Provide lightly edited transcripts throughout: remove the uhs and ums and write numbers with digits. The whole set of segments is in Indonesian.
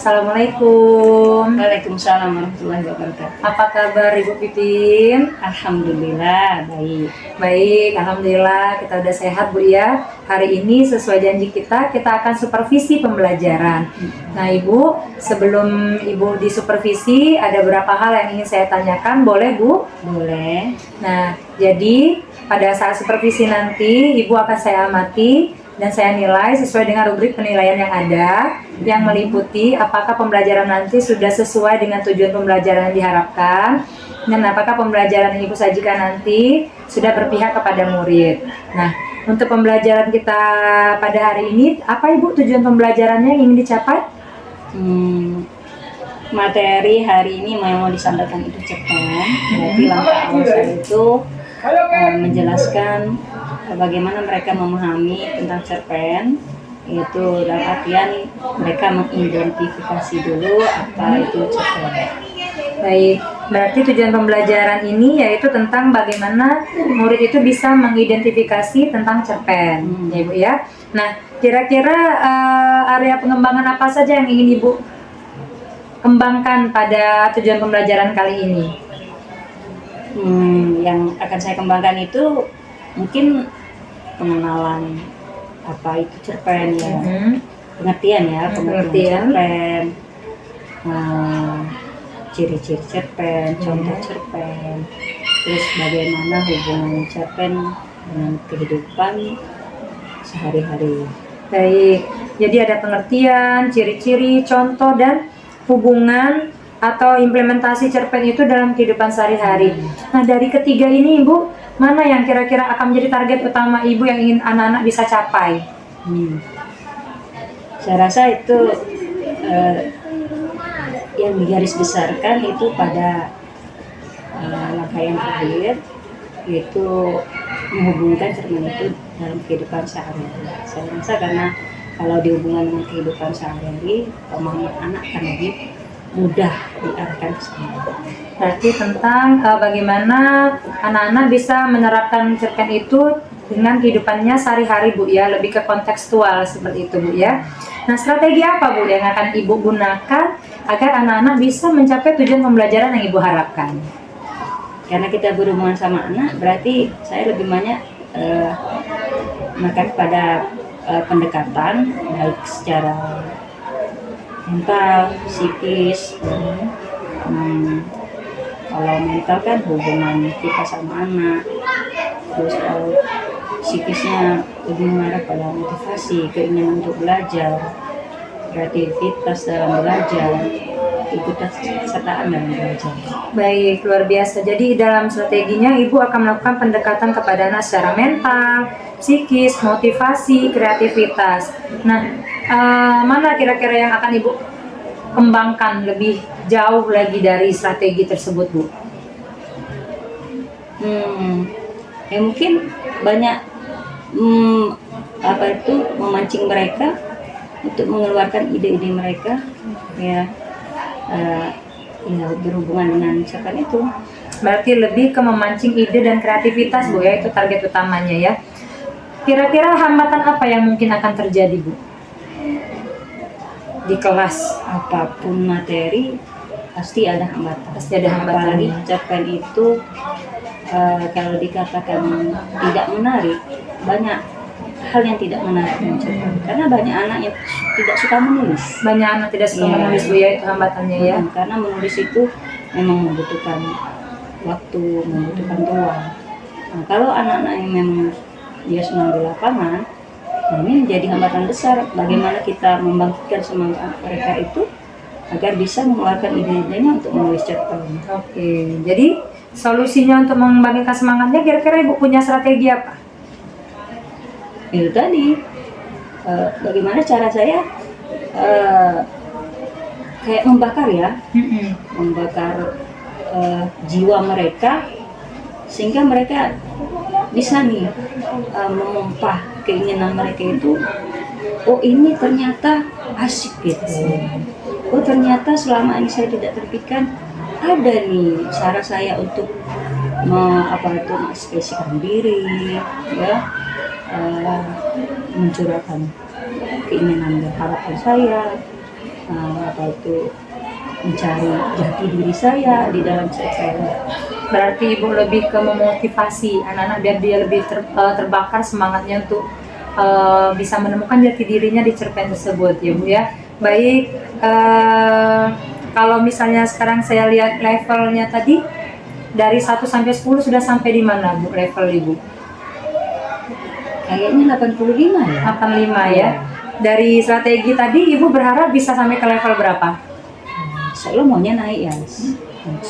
Assalamualaikum. Waalaikumsalam warahmatullahi wabarakatuh. Apa kabar Ibu Pipin? Alhamdulillah baik. Baik, alhamdulillah kita udah sehat Bu ya. Hari ini sesuai janji kita akan supervisi pembelajaran. Nah Ibu, sebelum Ibu disupervisi ada beberapa hal yang ingin saya tanyakan, boleh Bu? Boleh. Nah, jadi pada saat supervisi nanti Ibu akan saya amati dan saya nilai sesuai dengan rubrik penilaian yang ada, yang meliputi apakah pembelajaran nanti sudah sesuai dengan tujuan pembelajaran yang diharapkan, dan apakah pembelajaran yang Ibu sajikan nanti sudah berpihak kepada murid. Nah, untuk pembelajaran kita pada hari ini, apa Ibu tujuan pembelajarannya yang ingin dicapai? Materi hari ini mau disampaikan itu cerpen. Jadi langkah awal saya itu menjelaskan bagaimana mereka memahami tentang cerpen, yaitu dalam artian mereka mengidentifikasi dulu apa itu cerpen. Baik, berarti tujuan pembelajaran ini yaitu tentang bagaimana murid itu bisa mengidentifikasi tentang cerpen, ya Ibu ya. Nah, kira-kira area pengembangan apa saja yang ingin Ibu kembangkan pada tujuan pembelajaran kali ini? Yang akan saya kembangkan itu mungkin pengenalan apa itu cerpen ya, pengertian cerpen, ciri-ciri cerpen, contoh cerpen, terus bagaimana hubungan cerpen dengan kehidupan sehari-hari. Baik, jadi ada pengertian, ciri-ciri, contoh, dan hubungan atau implementasi cerpen itu dalam kehidupan sehari-hari. Nah, dari ketiga ini Ibu, mana yang kira-kira akan menjadi target utama Ibu yang ingin anak-anak bisa capai? Saya rasa itu yang digaris besarkan itu pada langkah yang terakhir, yaitu menghubungkan cerpen itu dalam kehidupan sehari-hari. Saya rasa karena kalau dihubungkan dengan kehidupan sehari-hari, pemahaman anak akan lebih mudah diarahkan ke sana. Berarti tentang bagaimana anak-anak bisa menerapkan cerpen itu dengan kehidupannya sehari-hari Bu ya, lebih ke kontekstual seperti itu Bu ya. Nah, strategi apa Bu yang akan Ibu gunakan agar anak-anak bisa mencapai tujuan pembelajaran yang Ibu harapkan? Karena kita berhubungan sama anak, berarti saya lebih banyak makan pada pendekatan baik secara mental, psikis. Kalau mental kan hubungan kita sama anak, terus kalau psikisnya lebih mengarah pada motivasi, keinginan untuk belajar, kreativitas dalam belajar, keikutsertaan dalam belajar. Baik, luar biasa. Jadi dalam strateginya Ibu akan melakukan pendekatan kepada anak secara mental, psikis, motivasi, kreativitas. Nah, mana kira-kira yang akan Ibu kembangkan lebih jauh lagi dari strategi tersebut Bu? Ya mungkin banyak memancing mereka untuk mengeluarkan ide-ide mereka ya berhubungan dengan cerpen itu. Berarti lebih ke memancing ide dan kreativitas Bu ya, itu target utamanya ya. Kira-kira hambatan apa yang mungkin akan terjadi Bu di kelas? Apapun materi pasti ada hambatan. Pasti ada hambatan. Apalagi cerpen itu kalau dikatakan tidak menarik, banyak hal yang tidak menarik dengan cerpen. Karena banyak anak yang tidak suka menulis. Banyak anak tidak suka menulis Bu ya, itu hambatannya ya. Karena menulis itu memang membutuhkan waktu, membutuhkan ruang. Nah, kalau anak-anak yang memang dia senang di lapangan, nah ini menjadi hambatan besar. Bagaimana kita membangkitkan semangat mereka itu agar bisa mengeluarkan ide-idenya untuk menulis cerpen. Oke, jadi solusinya untuk membangkitkan semangatnya kira-kira Ibu punya strategi apa? Itu tadi, bagaimana cara saya kayak membakar ya, membakar jiwa mereka sehingga mereka bisa nih memompah keinginan mereka itu. Oh ini ternyata asik gitu. Oh ternyata selama ini saya tidak terpikirkan ada nih cara saya untuk mengekspresikan diri ya, mencurahkan keinginan dan harapan saya apa itu mencari jati diri saya di dalam cerpen. Berarti Ibu lebih ke memotivasi anak-anak biar dia lebih terbakar semangatnya untuk bisa menemukan jati dirinya di cerpen tersebut ya Bu ya. Baik, kalau misalnya sekarang saya lihat levelnya tadi dari 1 sampai 10 sudah sampai di mana Bu level Ibu? Kayaknya 85 ya. 85 ya. Dari strategi tadi Ibu berharap bisa sampai ke level berapa? Saya maunya naik ya 10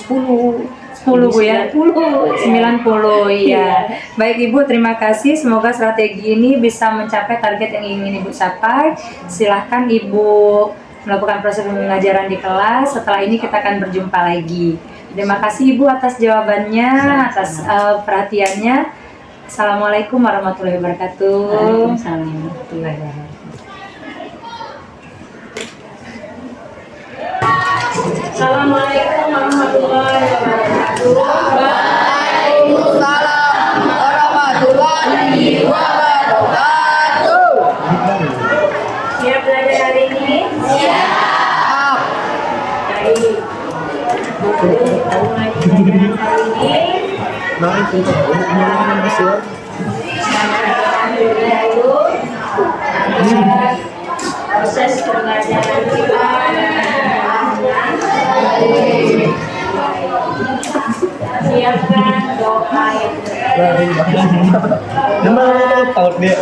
10 Bu ya? 90 iya. Baik Ibu, terima kasih. Semoga strategi ini bisa mencapai target yang ingin Ibu capai. Silahkan Ibu melakukan proses pembelajaran di kelas. Setelah ini kita akan berjumpa lagi. Terima kasih Ibu atas jawabannya, atas perhatiannya. Assalamualaikum warahmatullahi wabarakatuh. Waalaikumsalam warahmatullahi wabarakatuh. Assalamualaikum warahmatullahi wabarakatuh. Waalaikumsalam warahmatullahi wabarakatuh. Siap belajar hari ini? Siap. Baik. Kita mulai pelajaran hari ini. Proses pembelajaran kita. Siapkan doa yang taut dia.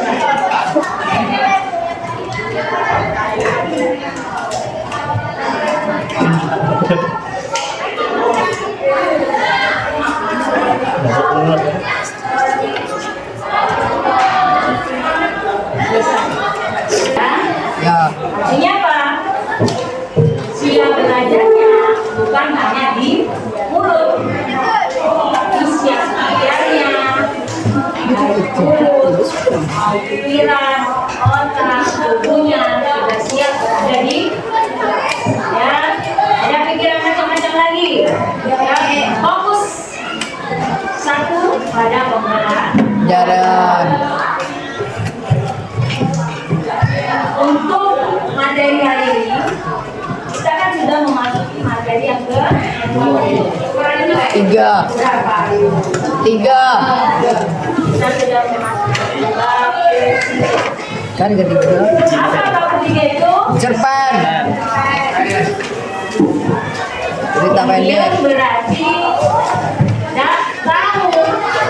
Ya. Artinya apa? Sila belajarnya bukan hanya di mulut, tapi siap belajarnya dari mulut, pikiran, otak, tubuhnya sudah siap berada di ya. Ada pikiran macam-macam lagi. Ya, fokus satu pada pembelajaran. Jalan. Untuk materi hari ini kita kan sudah memasuki materi yang ke Tiga. berapa? 3. Kita sudah memasuki bab ketiga. Kan ketiga. Apa bab ketiga itu? Cerpen. Cerita pendek. Kemudian berarti tidak tahu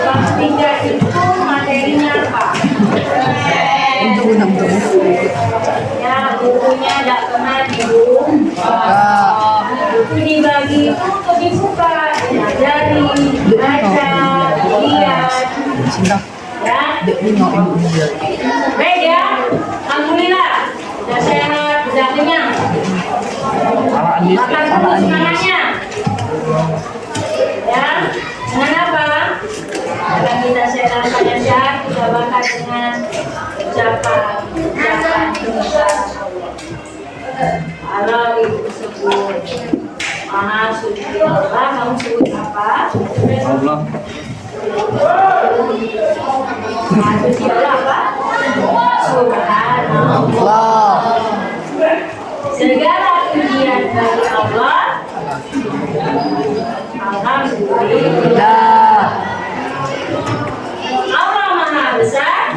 bab ketiga itu materinya apa. Untuk buku. Ya, bukunya tidak pernah dibuka. Buku dibagi untuk dibuka, pelajari, baca, lihat, Sini. ya. Dek nengok ibu dia. Baik ya, alhamdulillah, sudah sehat, sudah kenyang. Makan terus semangatnya. Ya, dengan apa? Agar kita sehat pada sehat, kita bakar dengan ucapan doa. Kalau ibu sebut Maha Suci Allah, kamu sebut apa? Allah. Maha Suci Allah apa? Subhanallah. Allah. Segala pujian bagi Allah. Alhamdulillah. Dah. Allah Maha Besar.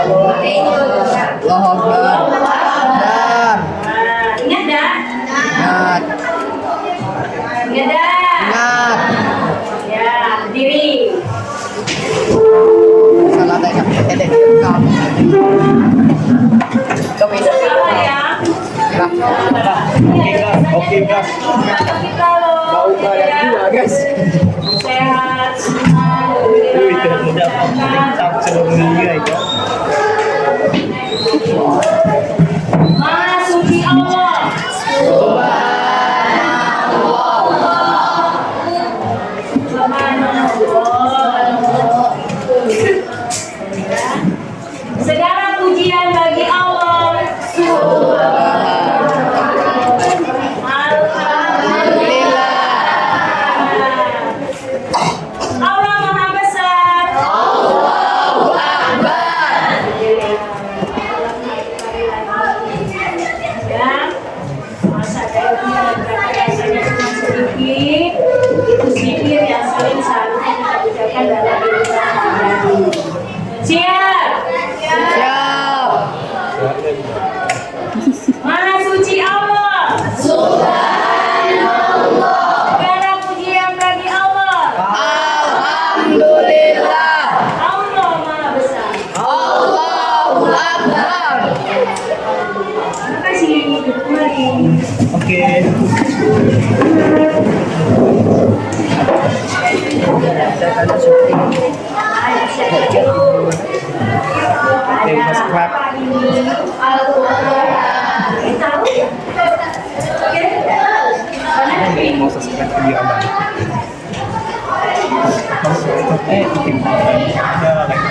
Allah Akbar. Dah. Ingat dah? Ingat. Ingat dah? Ingat. Ya, berdiri. Salah tanya. Kamu. Kamu ini. Salah ya. Oke, guys. Kita loh. Bau badan gua, guys. Sehat semua. Wih, tidak sampai seluruh dunia ya. Maha Suci Allah. Segala pujian bagi Allah. Allah Maha Besar. kebaikan dalam hidup sehari-hari. Siap. Siap. Maha suci Allah. Subhanallah. Segala pujian bagi Allah. Alhamdulillah. Allah Maha Besar. Allahu Akbar. Terima kasih. Kembali. Oke. Oke, mas clap. Mau subscribe video abang. Bikin ada like.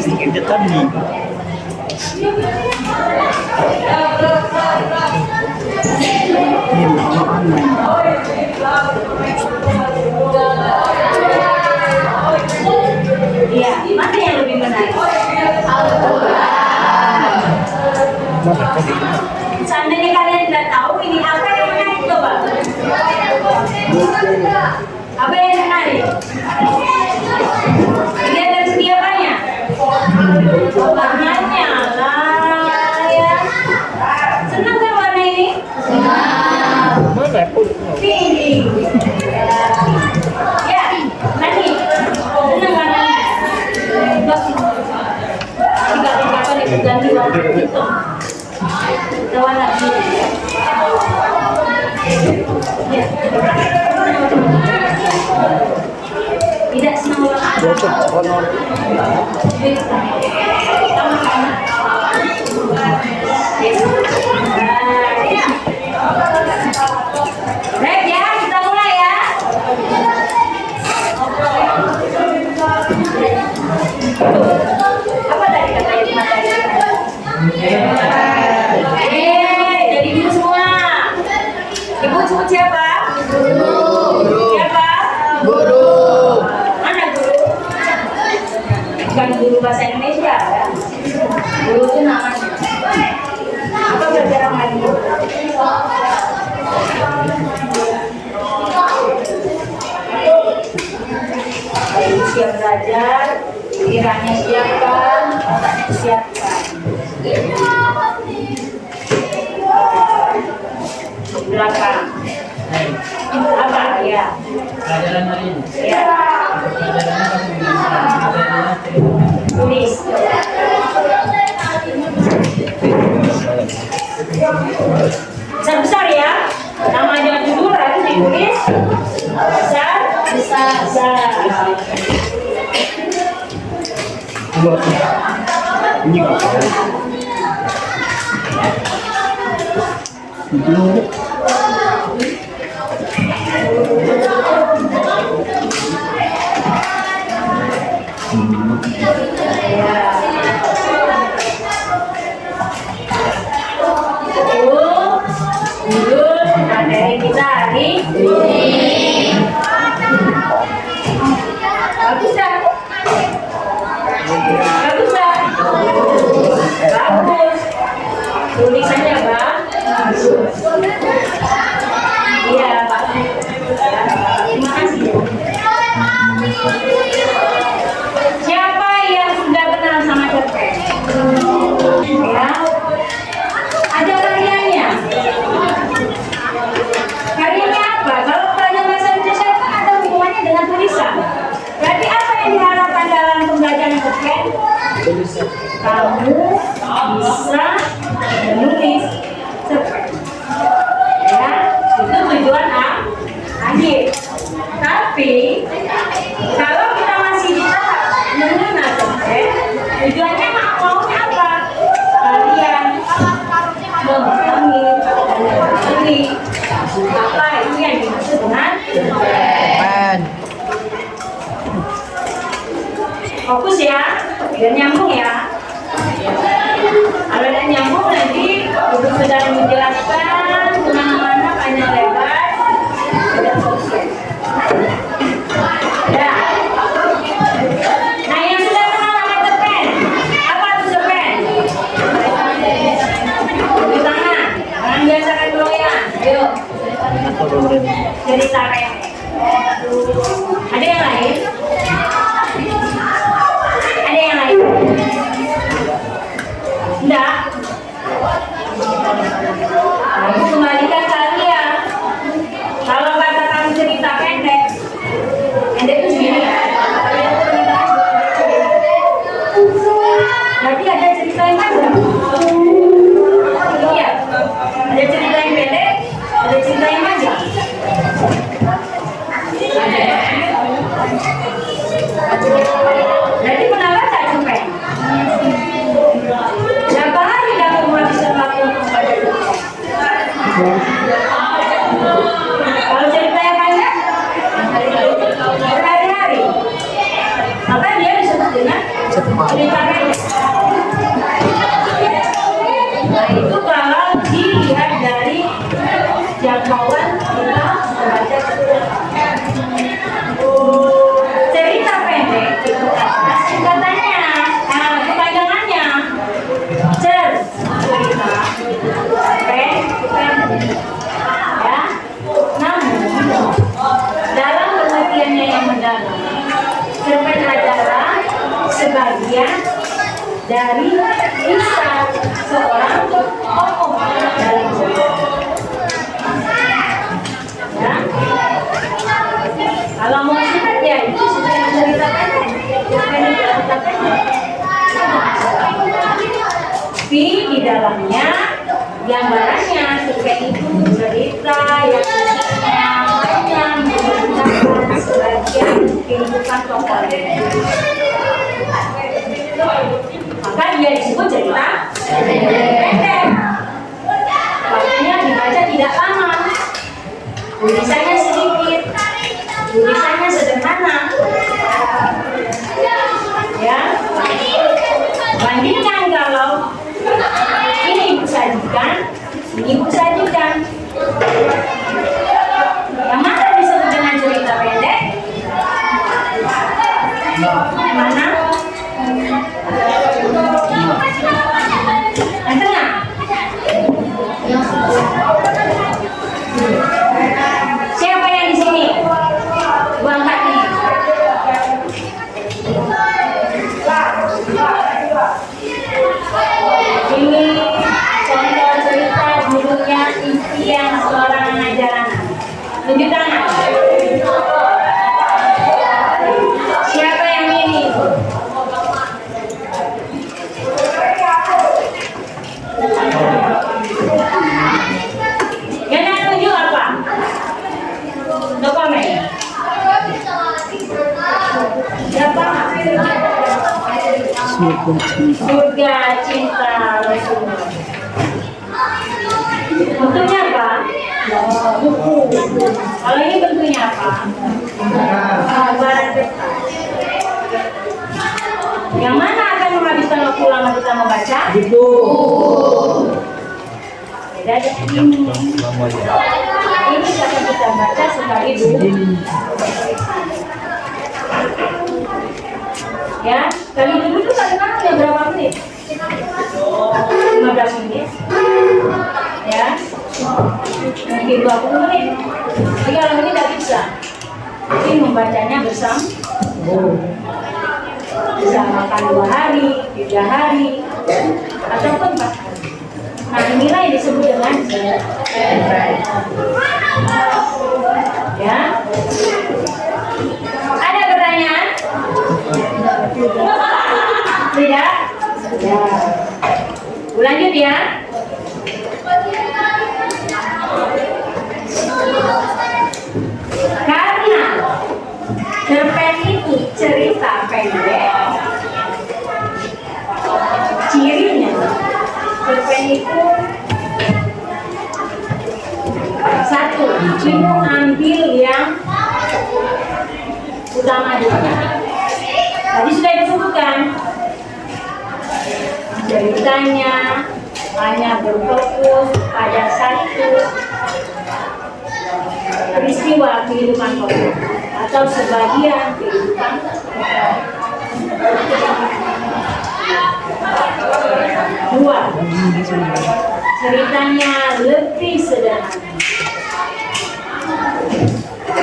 Sedikit dekat nih. Ini Iya, mana yang lebih menarik? Seandainya kalian tidak tahu ini apa yang menarik, coba. Apa yang menarik? Lihat dari segi apanya? Warnanya lah ya. Senang kan warna ini? Pink. Ya, nanti. Senang warnanya. Tiga-tiga itu ganti warna hitam. Kita warna biru. Ya. Tidak senang warna biru. Sama-sama. Baik ya, kita mulai ya. Apa tadi katanya materi? Jadi guru semua. Ibu sebut siapa? Siapa? Guru. Mana guru? Bukan guru bahasa Indonesia ya. Guru itu namanya. Apa pelajaran lagi? Siap belajar, pikirannya siapkan, otaknya siapkan. Belakang. Apa? Ya. Pelajaran hari ini. Ya. Tulis. Besar-besar ya. Nama jangan tiduran, ditulis. Besar. Besar. Ini apa? Materi kita hari ini. Bagus tak? Bagus tak? Bagus. Tulisannya bang. Iya, Pak. Terima kasih. Siapa yang sudah kenal sama cerpen? Ya. Ada karyanya. Karyanya apa? Kalau pelajaran bahasa Indonesia kan ada hubungannya dengan tulisan. Berarti apa yang diharapkan dalam pembelajaran cerpen? Kamu bisa menulis cerpen. Ya, itu tujuan akhir. Tapi kalau kita masih di tahap mengenal cerpen, tujuannya maunya apa? Kalian memahami dan mengerti apa itu yang dimaksud dengan Man. fokus ya, biar nyambung ya. Kalau tidak nyambung nanti ibu sudah menjelaskan kemana-mana panjang lebar tidak fokus. Ya. Nah yang sudah kenal sama cerpen, apa itu cerpen? Di tangan, jangan biasakan goyang. Ayo. cerita pendek. Ada yang lain? Ada yang lain? Enggak? Aku kembalikan kalian. Kalau katakan cerita pendek, pendek itu segini ya. Berarti ada cerita yang panjang. Iya. Ada cerita yang pendek, ada cerita yang panjang. Berarti pernah baca cerpen? Berapa hari kamu menghabiskan waktu untuk membaca cerpen? Kalau cerita yang panjang, berhari-hari. Maka dia disebut dengan cerita pendek. Nah itu kalau dilihat dari jangkauan kita membaca cerita pendek itu adalah singkatannya, kepanjangannya cerita pendek, ya. Namun dalam pengertiannya yang mendalam, cerpen adalah sebagian dari kisah seorang tokoh dalam cerita. Ya. Kalau mau singkat ya itu sudah cerita pendek. Cerita pendek. Tapi di dalamnya gambarannya cerpen itu cerita yang isinya hanya menceritakan sebagian kehidupan tokoh. Maka dia disebut cerita pendek. Waktunya dibaca tidak lama, tulisannya sedikit, tulisannya sederhana, ya. Bandingkan kalau ini ibu sajikan, ini ibu sajikan. Yang mana disebut dengan cerita pendek? Yang mana? Yang tengah. Siapa yang di sini? Buang kaki. Ini contoh cerita judulnya impian seorang jalanan. Tunjuk tangan. Siapa yang ini? Yang tunjuk apa? Dokumen. Siapa? Surga cinta Rasulullah. Bentuknya apa? Buku. Kalau ini bentuknya apa? Barat peta. Yang mana akan menghabiskan waktu lama kita membaca? Buku. Beda dengan ini. Ini akan kita baca sekali dulu. Ya, kali dulu itu kadang-kadang ya berapa menit? 15 menit. Ya, mungkin 20 menit. Jadi kalau ini tidak bisa. Jadi membacanya bisa makan 2 hari, 3 hari, ataupun 4 hari. Nah inilah yang disebut dengan ya. Ada pertanyaan? Tidak? Ya. Lanjut ya. Karena cerpen itu cerita pendek, cirinya cerpen itu satu, ibu ambil yang utama dulu. Tadi sudah disebutkan ceritanya hanya berfokus pada satu peristiwa kehidupan tokoh atau sebagian kehidupan tokoh. Dua, ceritanya lebih sederhana.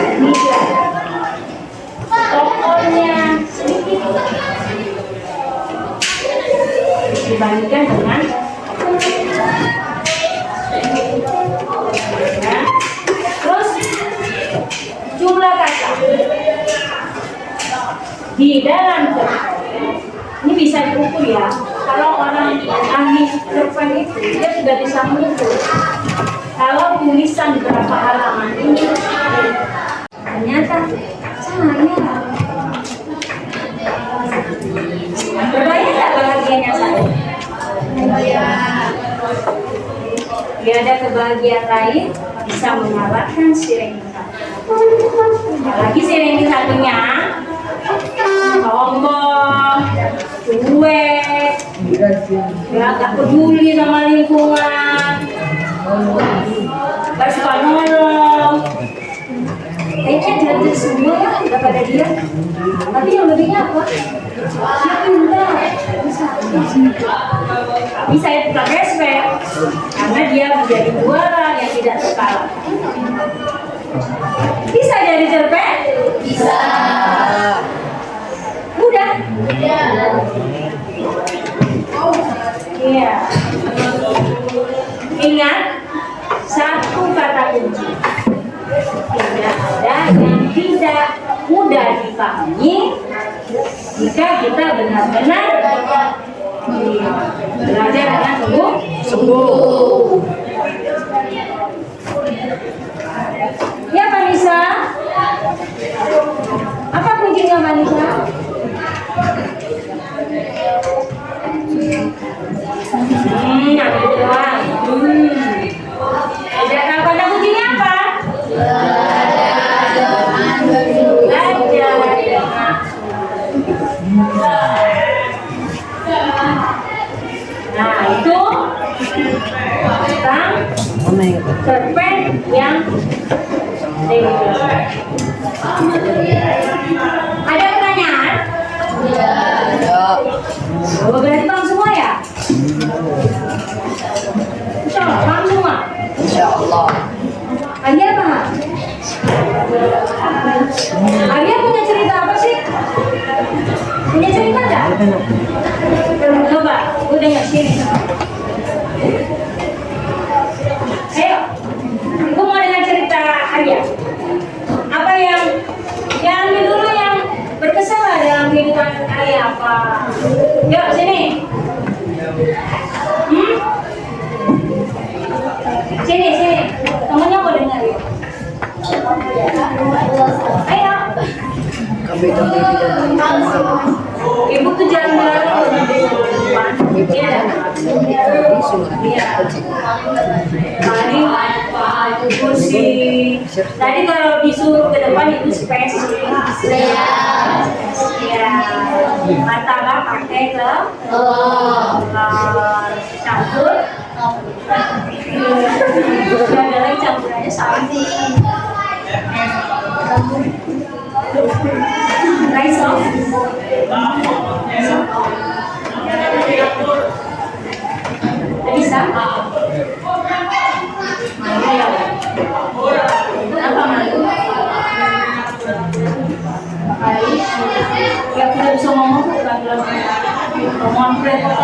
Ini dia. Tokonya sedikit dibandingkan dengan ya. Terus jumlah kata di dalam cerpen ini bisa diukur ya. Kalau orang ahli cerpen itu dia sudah bisa mengukur. Kalau tulisan berapa halaman ini ternyata saya berbahaya nggak bahagianya saya? Dia ada kebahagiaan lain bisa mengalahkan si ranking satu. Apalagi si ranking satunya sombong, cuek, ya gak peduli sama lingkungan, gak suka nolong. Kayaknya jalan semua ya udah pada dia. Tapi yang lebihnya apa? Dia pintar, tapi saya bukan respect karena dia menjadi juara yang tidak terkalahkan. Bisa jadi cerpen? Bisa. Mudah? Iya. Ingat satu kata kunci. Tidak ada yang tidak mudah dipahami jika kita benar-benar belajar dengan sungguh. Ya, Manisa. Apa kuncinya, Manisa? Yang itu doang. Ada kata kuncinya apa? Nah, itu tentang cerpen yang ada pertanyaan? Oh, berarti paham semua ya? Insya Allah, paham semua? Insya Allah. Alia paham? Alia punya cerita apa sih? Punya cerita nggak? Coba, udah nggak sini. Ayo, ibu mau dengar cerita Alia. Apa yang dulu yang berkesan lah dalam kehidupan Alia apa? Yuk sini. Sini. Temennya mau dengar yuk. Ayo. Ibu tuh jalan-jalan iya. Tadi kursi. Tadi kalau disuruh ke depan itu spesifik. Ya. Martabak pakai ke campur. Ada lagi campurannya sapi. Rice off. Bisa? Apa malu? Ya tidak bisa ngomong bukan ngomong belajar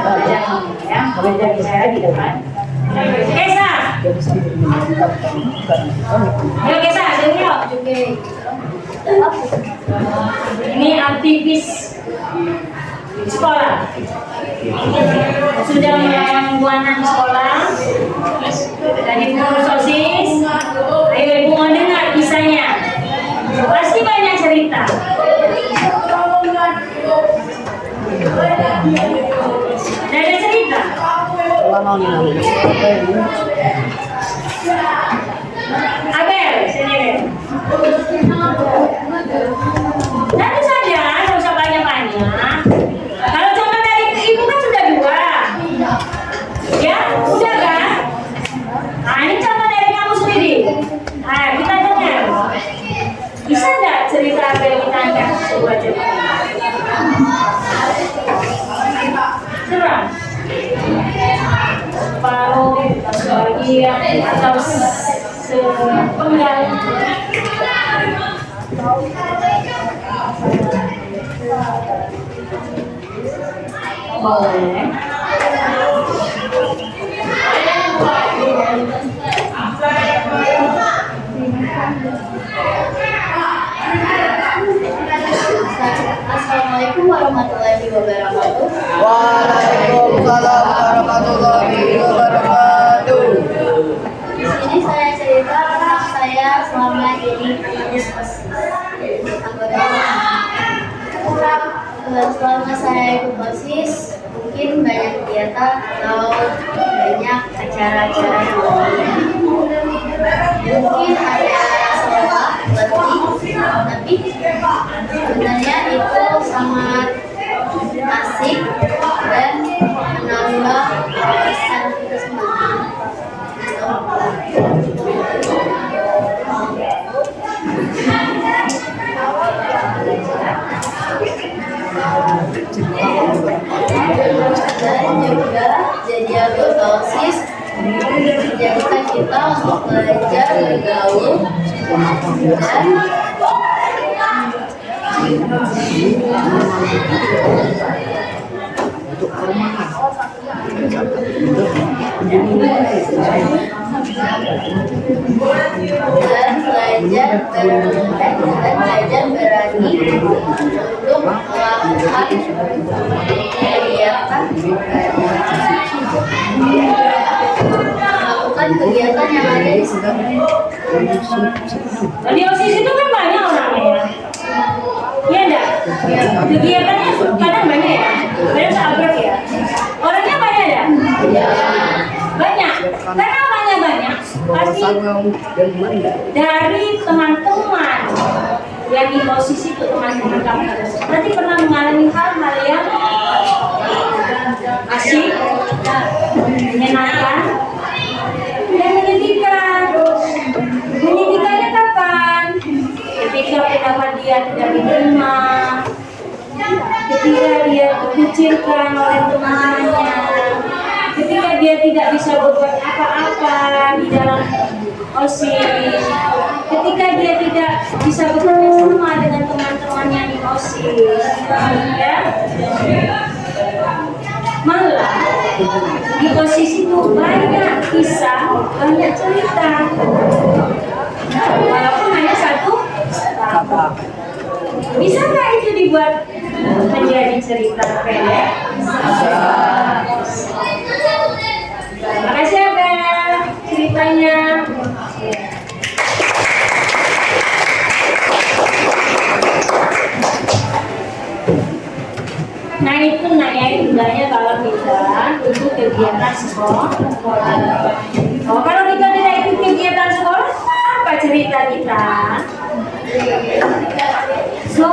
ngomong ya, belajar bicara di depan. Kesa, ayo Kesa, yuk. Ini aktivis sekolah. Sudah melayani Buana di sekolah. Dan ibu ngurus OSIS. Ayo ibu mau dengar kisahnya. Pasti banyak cerita. Ada cerita. Abel, sini deh. Tentu saja, nggak usah banyak-banyak. Kalau contoh dari ibu kan sudah 2, ya, udah kan? Nah, ini contoh dari kamu sendiri. Nah, kita dengar. Bisa nggak cerita Abel kita angkat sebuah cerita? Serang. Separuh, sebagian, atau sepenggal. Boleh. Assalamualaikum warahmatullahi wabarakatuh. Waalaikumsalam warahmatullahi wabarakatuh. Di sini saya cerita tentang saya selama jadi pengurus OSIS anggota. Selama saya ikut OSIS, mungkin banyak kegiatan atau banyak acara-acara yang lain. Mungkin ada sekolah, letih, tapi sebenarnya itu sangat asik dan menambah wawasan kita semua. Dan juga jadi anggota OSIS menjadikan kita untuk belajar bergaul dan belajar berani untuk melakukan kegiatan yang ada di sekitar. Di OSIS itu kan banyak orangnya ya. Iya enggak? Kegiatannya kadang banyak ya. Banyak sahabat ya. Orangnya banyak ya? Banyak. Karena orangnya banyak, pasti dari teman-teman yang di OSIS itu, teman-teman kamu berarti pernah mengalami hal-hal yang asik, menyenangkan, dan menyedihkan. Menyedihkannya kapan? Ketika pendapat dia tidak diterima, ketika dia dikucilkan oleh teman-temannya, ketika dia tidak bisa berbuat apa-apa di dalam OSIS, ketika dia tidak bisa bekerja sama dengan teman-temannya di OSIS, ya. Malah di OSIS itu banyak kisah, banyak cerita, walaupun hanya satu tahap. Bisa nggak itu dibuat menjadi cerita pendek? Makasih ya Bel ceritanya. Nah itu gunanya kalau kita ikut kegiatan sekolah. Oh, kalau kita tidak ikut kegiatan sekolah, apa cerita kita? So,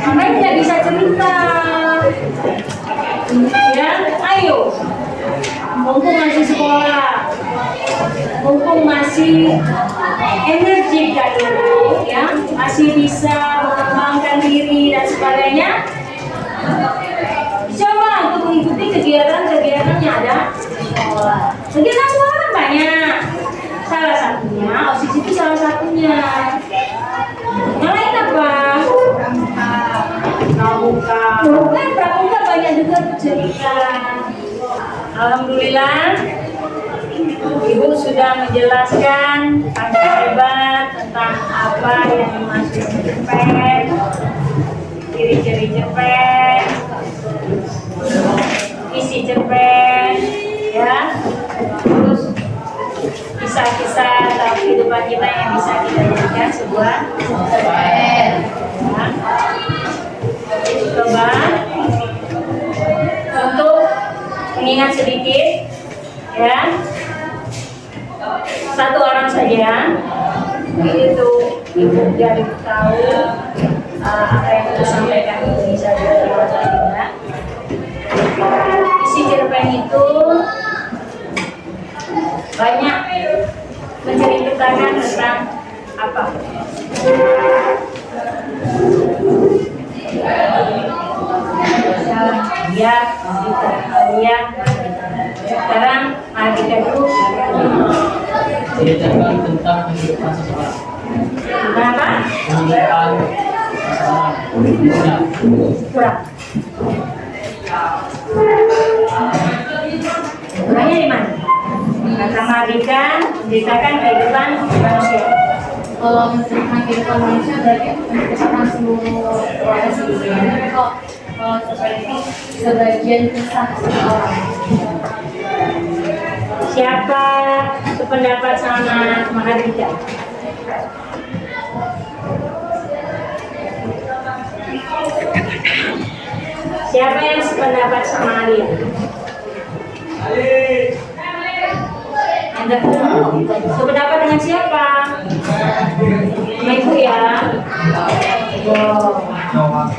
makanya tidak bisa cerita. Ya, ayo. Mumpung masih sekolah, mumpung masih energik kan dulu, ya, masih bisa mengembangkan diri dan sebagainya. Coba untuk mengikuti kegiatan-kegiatan yang ada di sekolah. Kegiatan sekolah kan banyak. Salah satunya, OSIS itu salah satunya. Yang lain apa? Pramuka. Kan pramuka banyak juga cerita. Alhamdulillah, Ibu sudah menjelaskan panjang lebar tentang apa yang dimaksud cerpen, ciri-ciri cerpen, isi cerpen, ya, terus kisah-kisah dalam kehidupan kita yang bisa kita jadikan sebuah cerpen. Ya. Coba untuk mengingat sedikit, ya, satu orang saja, itu Ibu jadi tahu apa yang Ibu sampaikan itu bisa diterima juga. Isi cerpen itu banyak menceritakan tentang apa? Ya, sekarang mari kita dulu. mengajarkan tentang kehidupan seseorang. Kenapa? Kehidupan seseorang. Ya. Kurang. Kurangnya di mana? Kata Marikan menceritakan kehidupan manusia. Kalau menceritakan kehidupan manusia berarti menceritakan seluruh proses hidupnya. Kalau seperti sebagian kisah seseorang. Siapa sependapat sama Mahardika? Siapa yang sependapat sama Alia? Anda sependapat dengan siapa? Sama ibu ya?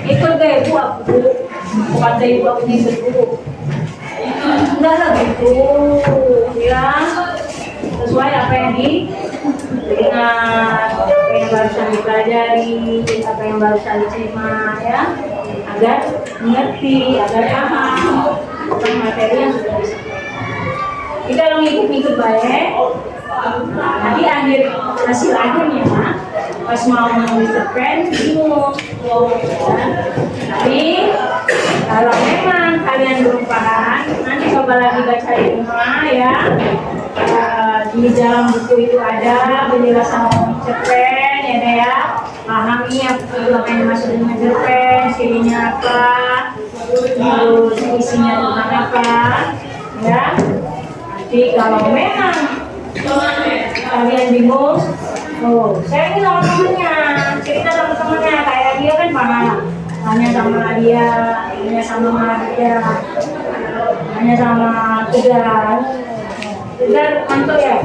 Ikut gak ibu aku? Kata ibu aku ikut dulu. Enggak lah gitu ya, sesuai apa yang diingat, apa yang barusan dipelajari, apa yang barusan diterima ya, agar mengerti, agar paham tentang materi yang sudah disampaikan. Kita kalau ngikut-ngikut baik, nanti hasil akhirnya pas mau menulis cerpen bingung ya. Tapi kalau memang kalian belum paham, nanti coba lagi baca di rumah ya. Di dalam buku itu ada penjelasan cerpen ya deh ya. Pahami apa yang dimaksud dengan cerpen, cirinya apa, terus isinya tentang apa ya. Nanti kalau memang kalian bingung, saya ini sama temennya, cerita sama temennya, kayak dia kan paham. Hanya sama dia, hanya sama dia, hanya sama Tegar. Tegar mantul ya?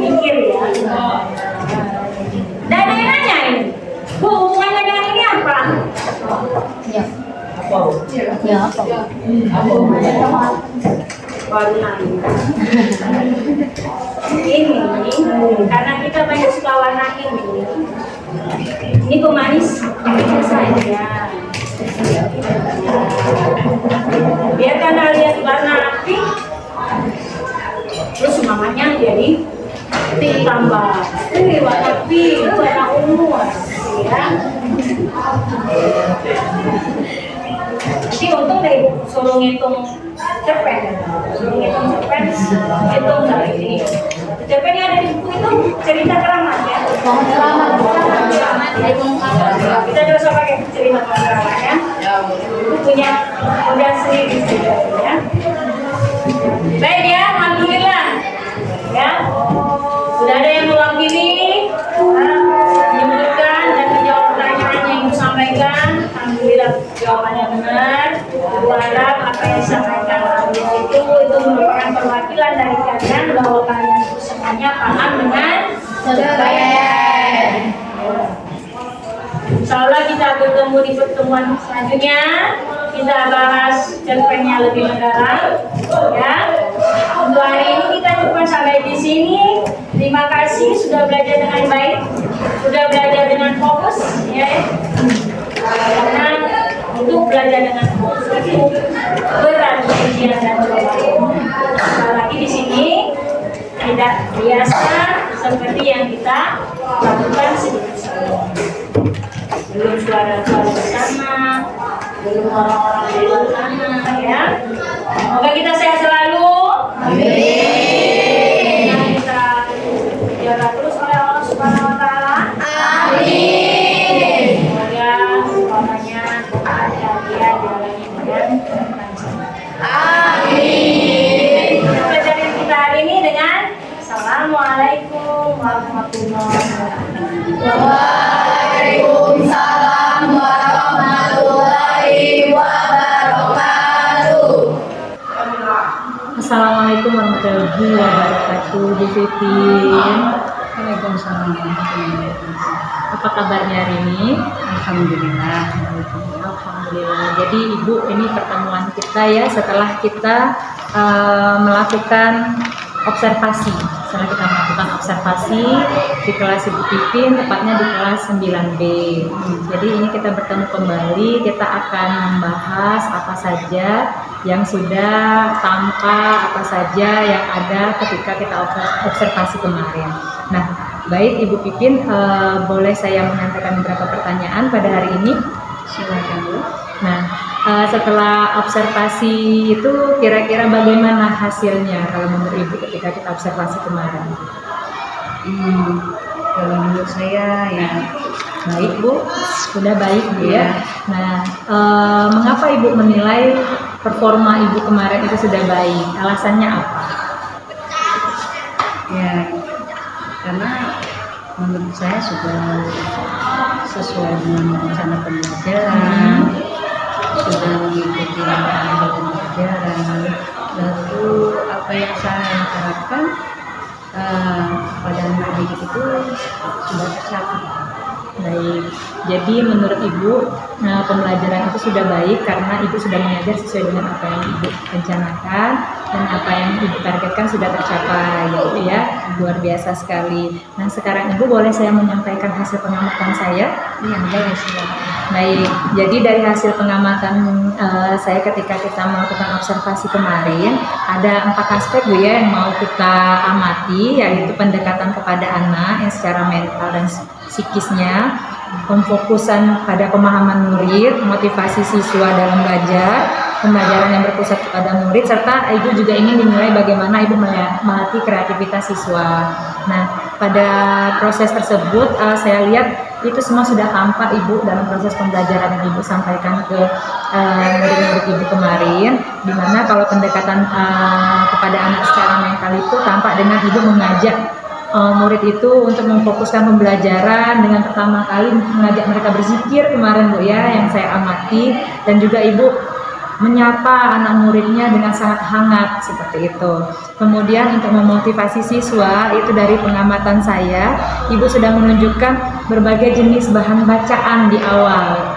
Mikir ya. Dan ada yang nanya ini, Bu, hubungannya dengan ini apa? Ya. Apa? Ya apa? Baru nanya. Ini, karena kita banyak suka warna ini pemanis saja. Biar karena lihat warna pink, terus semangatnya jadi tambah. Warna pink, warna ungu, ya. Jadi untung deh suruh ngitung cerpen, hitung dari ini. Cerpen yang ada di buku itu cerita keramat ya. Kita coba pakai cerita keramat ya. Itu punya sendiri ya. Baik ya, alhamdulillah ya. Sudah ada yang mewakili menyebutkan dan menjawab pertanyaan yang ibu sampaikan. Alhamdulillah jawabannya benar. Ibu harap apa yang disampaikan itu merupakan perwakilan dari kalian bahwa kalian itu semuanya paham dengan cerpen. Insyaallah kita bertemu di pertemuan selanjutnya. Kita bahas cerpennya lebih mendalam. Ya. Untuk hari ini kita cukup sampai di sini. Terima kasih sudah belajar dengan baik, sudah belajar dengan fokus, ya. Karena untuk belajar dengan fokus itu berat ujian dan cobaan. Apalagi di sini tidak biasa seperti yang kita lakukan sebelum-sebelumnya. Belum suara-suara bersama, belum orang-orang di luar sana, ya. Semoga kita sehat selalu. Amin. Kita jaga terus oleh Allah Subhanahu Wa Taala. Amin. Semoga sekolahnya kalian jalani dengan lancar. Amin. Kita pelajaran kita hari ini dengan Assalamualaikum warahmatullahi wabarakatuh. Waalaikumsalam warahmatullahi wabarakatuh. Assalamualaikum warahmatullahi wabarakatuh. Bu Pipin. Waalaikumsalam warahmatullahi wabarakatuh. Apa kabarnya hari ini? Alhamdulillah. Alhamdulillah. Jadi Ibu, ini pertemuan kita ya setelah kita melakukan observasi. Setelah kita melakukan observasi di kelas Ibu Pipin, tepatnya di kelas 9B. Jadi ini kita bertemu kembali, kita akan membahas apa saja yang sudah tampak, apa saja yang ada ketika kita observasi kemarin. Nah, baik Ibu Pipin, boleh saya menyampaikan beberapa pertanyaan pada hari ini? Silakan Bu. Nah, setelah observasi itu kira-kira bagaimana hasilnya kalau menurut Ibu ketika kita observasi kemarin? Kalau menurut saya ya Baik Bu, sudah baik Bu ya. Nah, mengapa Ibu menilai performa Ibu kemarin itu sudah baik? Alasannya apa? ya karena menurut saya sudah sesuai dengan rencana pembelajaran, sudah mengikuti rangkaian pembelajaran, lalu apa yang saya harapkan pada anak didik itu sudah tercapai. Baik, jadi menurut Ibu pembelajaran itu sudah baik karena Ibu sudah mengajar sesuai dengan apa yang Ibu rencanakan dan apa yang Ibu targetkan sudah tercapai, gitu ya. Luar biasa sekali. Nah, sekarang Ibu boleh saya menyampaikan hasil pengamatan saya? Iya, boleh silakan. Baik, jadi dari hasil pengamatan saya ketika kita melakukan observasi kemarin, ada 4 aspek Bu ya yang mau kita amati, yaitu pendekatan kepada anak yang secara mental dan psikisnya, pemfokusan pada pemahaman murid, motivasi siswa dalam belajar, pembelajaran yang berpusat kepada murid, serta Ibu juga ingin dinilai bagaimana Ibu melatih kreativitas siswa. Nah, pada proses tersebut saya lihat itu semua sudah tampak Ibu dalam proses pembelajaran yang Ibu sampaikan ke murid-murid Ibu kemarin, dimana kalau pendekatan kepada anak secara mental itu tampak dengan Ibu mengajak murid itu untuk memfokuskan pembelajaran dengan pertama kali mengajak mereka berzikir kemarin Bu ya, yang saya amati, dan juga Ibu menyapa anak muridnya dengan sangat hangat seperti itu. Kemudian untuk memotivasi siswa itu dari pengamatan saya, Ibu sudah menunjukkan berbagai jenis bahan bacaan di awal.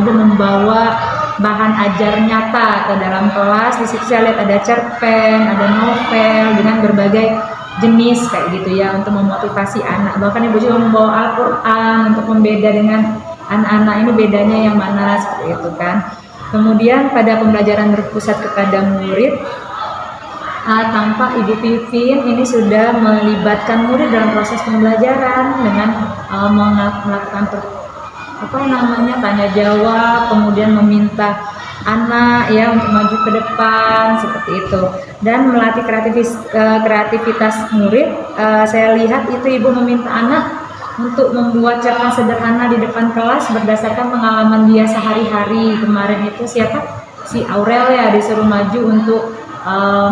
Ibu membawa bahan ajar nyata ke dalam kelas. Di situ saya lihat ada cerpen, ada novel dengan berbagai jenis kayak gitu ya untuk memotivasi anak. Bahkan Ibu juga membawa Al-Quran untuk membeda dengan anak-anak ini bedanya yang mana seperti itu kan. Kemudian pada pembelajaran berpusat kepada murid, tampak Ibu Pipin ini sudah melibatkan murid dalam proses pembelajaran dengan melakukan tanya jawab, kemudian meminta anak ya untuk maju ke depan seperti itu, dan melatih kreativitas murid. Saya lihat itu Ibu meminta anak untuk membuat cerpen sederhana di depan kelas berdasarkan pengalaman dia sehari-hari. Kemarin itu si Aurel ya disuruh maju untuk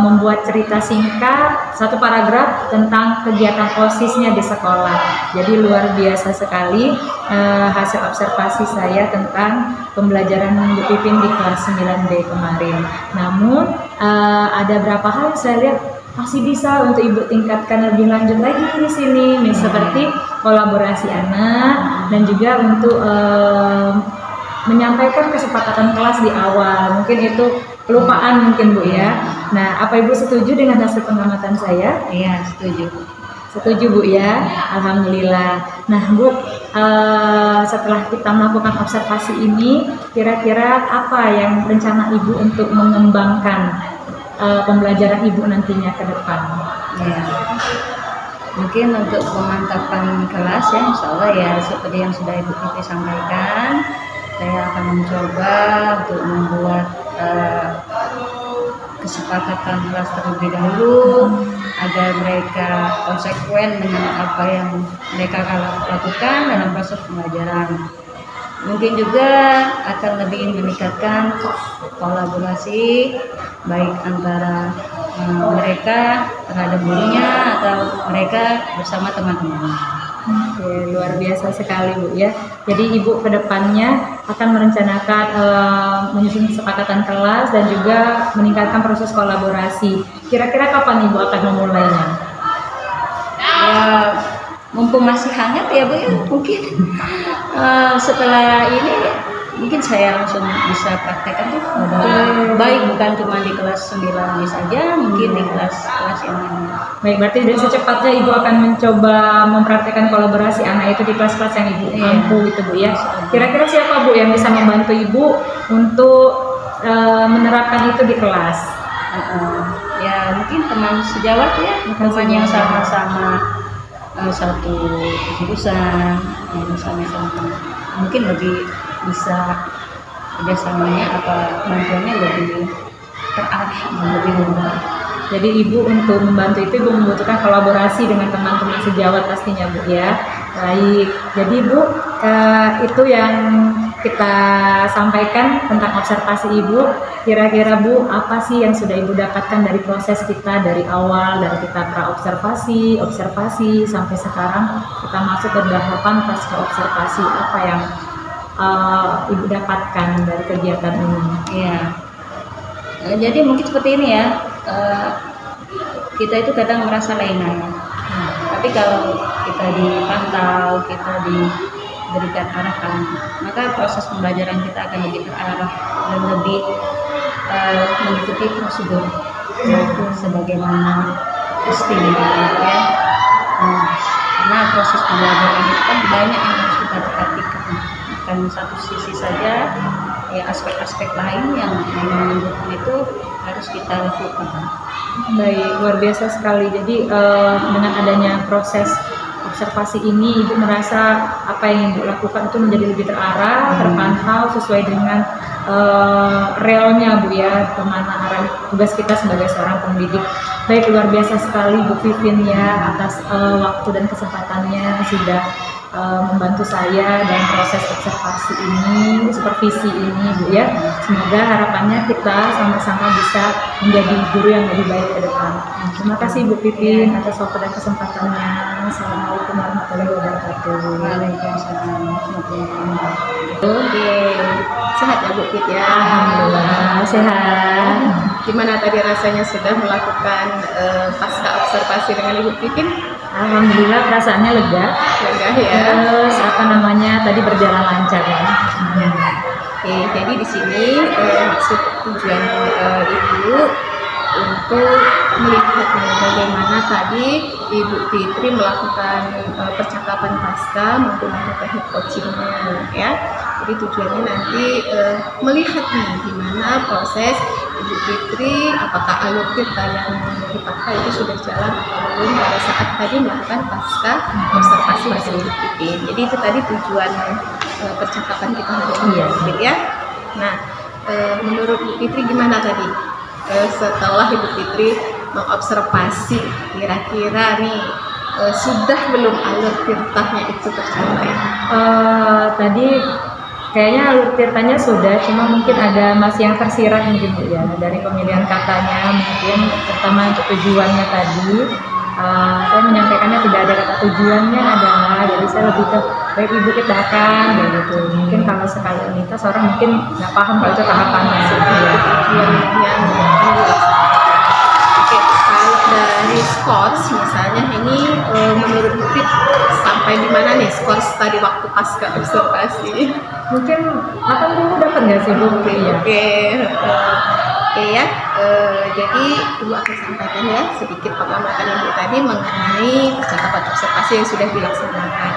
membuat cerita singkat 1 paragraf tentang kegiatan OSIS-nya di sekolah. Jadi luar biasa sekali hasil observasi saya tentang pembelajaran Ibu Pipin di kelas 9B kemarin. Namun ada beberapa hal yang saya lihat masih bisa untuk Ibu tingkatkan lebih lanjut lagi di sini, seperti kolaborasi anak dan juga untuk menyampaikan kesepakatan kelas di awal. Mungkin itu kelupaan mungkin Bu ya. Nah, apa Ibu setuju dengan hasil pengamatan saya? Iya, setuju. Setuju Bu ya, Alhamdulillah. Nah Bu, setelah kita melakukan observasi ini, kira-kira apa yang rencana Ibu untuk mengembangkan pembelajaran Ibu nantinya ke depan? Ya, mungkin untuk pemantapan kelas ya, insya Allah ya seperti yang sudah Ibu Pipi sampaikan, saya akan mencoba untuk membuat kesepakatan kelas terlebih dahulu agar mereka konsekuen dengan apa yang mereka lakukan dalam proses pembelajaran. Mungkin juga akan lebih meningkatkan kolaborasi baik antara mereka terhadap gurunya atau mereka bersama teman-teman. Oke, luar biasa sekali Bu ya. Jadi Ibu kedepannya akan merencanakan menyusun kesepakatan kelas dan juga meningkatkan proses kolaborasi. Kira-kira kapan Ibu akan memulainya? Ya, mumpung masih hangat ya Bu ya, mungkin setelah ini mungkin saya langsung bisa praktekkan tuh baik bukan cuma di kelas 9 ini saja, mungkin di kelas yang lain. Baik, berarti dan secepatnya Ibu akan mencoba mempraktekkan kolaborasi anak itu di kelas-kelas yang Ibu mampu gitu Bu ya. Kira-kira siapa Bu yang bisa membantu Ibu untuk menerapkan itu di kelas? Ya mungkin teman sejawat ya, teman yang sama-sama satu jurusan, yang sama-sama mungkin lebih bisa kerjasamanya apa bantuannya lebih terarah dan lebih mudah. Jadi Ibu untuk membantu itu Ibu membutuhkan kolaborasi dengan teman-teman sejawat pastinya Bu ya. Baik, jadi Bu itu yang kita sampaikan tentang observasi Ibu. Kira-kira Bu, apa sih yang sudah Ibu dapatkan dari proses kita dari awal, dari kita pra-observasi, observasi, sampai sekarang kita masuk ke tahapan pasca observasi. Apa yang Ibu dapatkan dari kegiatan ini? Ya, jadi mungkin seperti ini ya, kita itu kadang merasa lena, tapi kalau kita dipantau, kita diberikan arahan, maka proses pembelajaran kita akan lebih terarah dan lebih mengikuti prosedur sebagaimana mestinya ya. Karena proses pembelajaran itu kan banyak yang harus kita perhatikan, bukan satu sisi saja, ya aspek-aspek lain yang mendukung itu harus kita lakukan. Baik, luar biasa sekali. Jadi dengan adanya proses observasi ini, Ibu merasa apa yang Ibu lakukan itu menjadi lebih terarah, terpantau sesuai dengan realnya Bu ya, kemana arah tugas kita sebagai seorang pendidik. Baik, luar biasa sekali Bu Vivin ya atas waktu dan kesempatannya sudah membantu saya dalam proses observasi ini, supervisi ini Bu ya. Semoga harapannya kita sama-sama bisa menjadi guru yang lebih baik ke depan. Terima kasih Bu Pipin atas waktu dan kesempatannya. Assalamualaikum warahmatullahi wabarakatuh. Waalaikumsalam warahmatullahi wabarakatuh. Oke, sehat ya Bu Pit ya? Alhamdulillah sehat. Gimana tadi rasanya sudah melakukan pasca observasi dengan Ibu Pipin? Alhamdulillah perasaannya lega. Lega ya. Terus tadi berjalan lancar ya. Oke, jadi di sini maksud tujuan Ibu untuk melihat bagaimana tadi Ibu Fitri melakukan percakapan pasca menggunakan teknik coachingnya ya. Jadi tujuannya nanti melihat nih gimana proses Ibu Fitri, apakah alur kita yang dipakai itu sudah jalan atau belum pada saat tadi melakukan pasca observasi bersama Ibu Fitri. Jadi itu tadi tujuan percakapan kita hari ini ya. Nah, menurut Ibu Fitri gimana tadi? Setelah Ibu Fitri mengobservasi kira-kira nih sudah belum alur tirtahnya itu tercapai? Tadi kayaknya alur tirtanya sudah, cuma mungkin ada masih yang tersirat mungkin Bu ya, dari pemilihan katanya mungkin pertama untuk tujuannya tadi. Saya menyampaikannya tidak ada kata tujuannya adalah, jadi saya lebih ke baik Ibu kita akan begitu. Mungkin kalau sekali menikah seorang mungkin nggak paham kalau itu tahapannya. Oke, kalau dari skors misalnya ini menurut Bu Fit sampai di mana nih skors tadi waktu pasca observasi? Mungkin 80 dapat nggak sih Bu? Iya. Oke ya, jadi Ibu akan sampaikan ya sedikit pengamatan Ibu tadi mengenai percakapan observasi yang sudah dilaksanakan.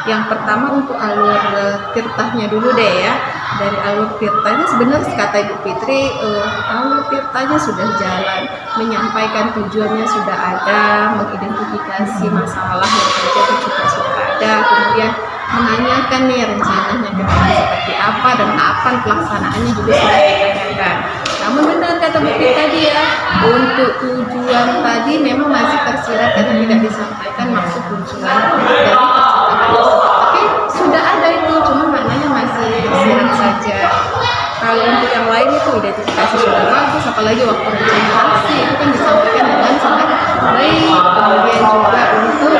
Yang pertama untuk alur tirtahnya dulu deh ya. Dari alur tirtahnya sebenarnya kata Ibu Fitri, alur tirtahnya sudah jalan, menyampaikan tujuannya sudah ada, mengidentifikasi masalah yang terjadi juga sudah ada, kemudian menanyakan nih rencananya ke depan seperti apa dan kapan pelaksanaannya juga sudah ditanyakan. Namun benar kata Bu Fitri tadi ya, untuk tujuan tadi memang masih tersirat karena tidak disampaikan maksud tujuan dari percakapan tersebut. Tapi sudah ada itu, cuma maknanya masih tersirat saja. Kalau untuk yang lain itu identifikasi sudah bagus, apalagi waktu regenerasi itu kan disampaikan dengan sangat baik. Kemudian juga untuk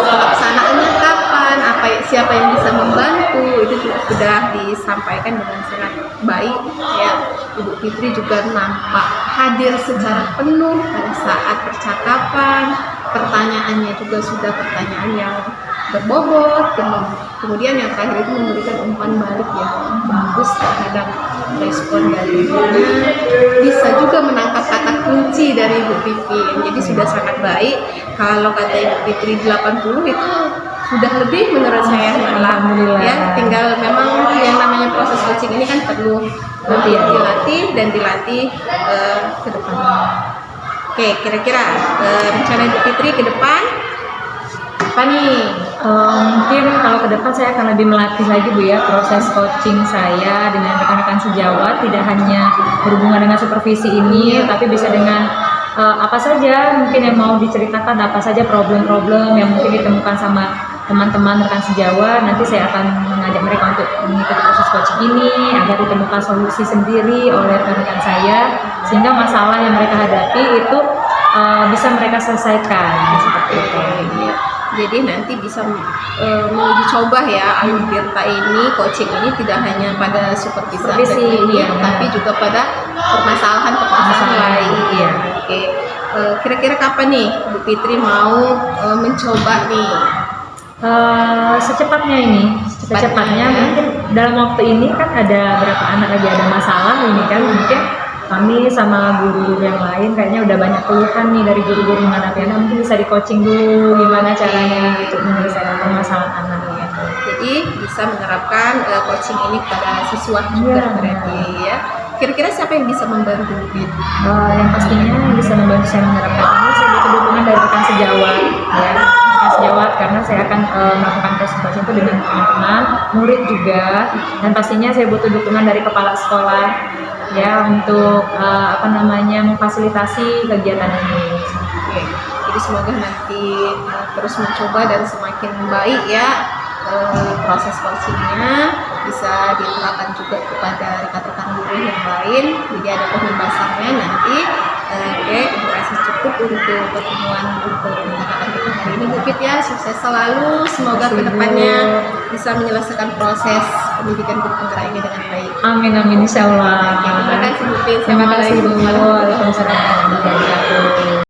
pelaksanaannya kapan, siapa yang bisa membantu itu juga sudah disampaikan dengan sangat baik ya. Ibu Fitri juga nampak hadir secara penuh pada saat percakapan, pertanyaannya juga sudah pertanyaan yang berbobot, kemudian yang terakhir itu memberikan umpan balik yang bagus terhadap respon dari ibunya, bisa juga menangkap kata kunci dari Ibu Pipin. Jadi sudah sangat baik. Kalau kata Ibu Fitri 80 itu sudah lebih menurut saya malah. Ya, tinggal memang yang namanya proses coaching ini kan perlu dilatih dan dilatih ke depannya. Oke, kira-kira rencana Ibu Fitri ke depan apa nih? Mungkin kalau ke depan saya akan lebih melatih lagi Bu ya proses coaching saya dengan rekan-rekan sejawat, tidak hanya berhubungan dengan supervisi ini, tapi bisa dengan apa saja mungkin yang mau diceritakan, apa saja problem-problem yang mungkin ditemukan sama teman-teman rekan sejawat. Nanti saya akan mengajak mereka untuk mengikuti proses coaching ini agar ditemukan solusi sendiri oleh rekan-rekan saya, sehingga masalah yang mereka hadapi itu bisa mereka selesaikan seperti itu. Jadi nanti bisa menguji coba ya Alur Tirta ini, coaching ini tidak hanya pada supervisi ini, tapi juga pada permasalahan lain. Iya. Oke, kira-kira kapan nih Bu Fitri mau mencoba nih? Secepatnya mungkin dalam waktu ini kan ada berapa anak lagi ada masalah ini kan, mungkin kami sama guru-guru yang lain kayaknya udah banyak keluhan nih dari guru-guru menghadapi anak, mungkin bisa di coaching dulu gimana caranya untuk menyelesaikan permasalahan anak gitu. Jadi bisa menerapkan coaching ini kepada siswa juga berarti ya. Kira-kira siapa yang bisa membantu Bu? Yang pastinya yang bisa membantu saya menerapkan ini, saya butuh dukungan dari rekan sejawat ya, rekan sejawat, karena saya akan melakukan proses coaching itu dengan teman-teman, murid juga, dan pastinya saya butuh dukungan dari kepala sekolah ya untuk memfasilitasi kegiatan ini. Oke. Jadi semoga nanti terus mencoba dan semakin baik ya proses coachingnya, bisa diterapkan juga kepada rekan-rekan guru yang lain. Jadi ada pembahasannya nanti. Oke, Ibu rasa cukup untuk pertemuan untuk rekan-rekan kita hari ini. Bu Fit ya, sukses selalu. Semoga kedepannya bisa menyelesaikan proses pendidikan guru penggerak ini dengan baik. Amin amin insyaallah. Terima kasih Bu Fit. Terima kasih Bu. Waalaikumsalam warahmatullahi wabarakatuh.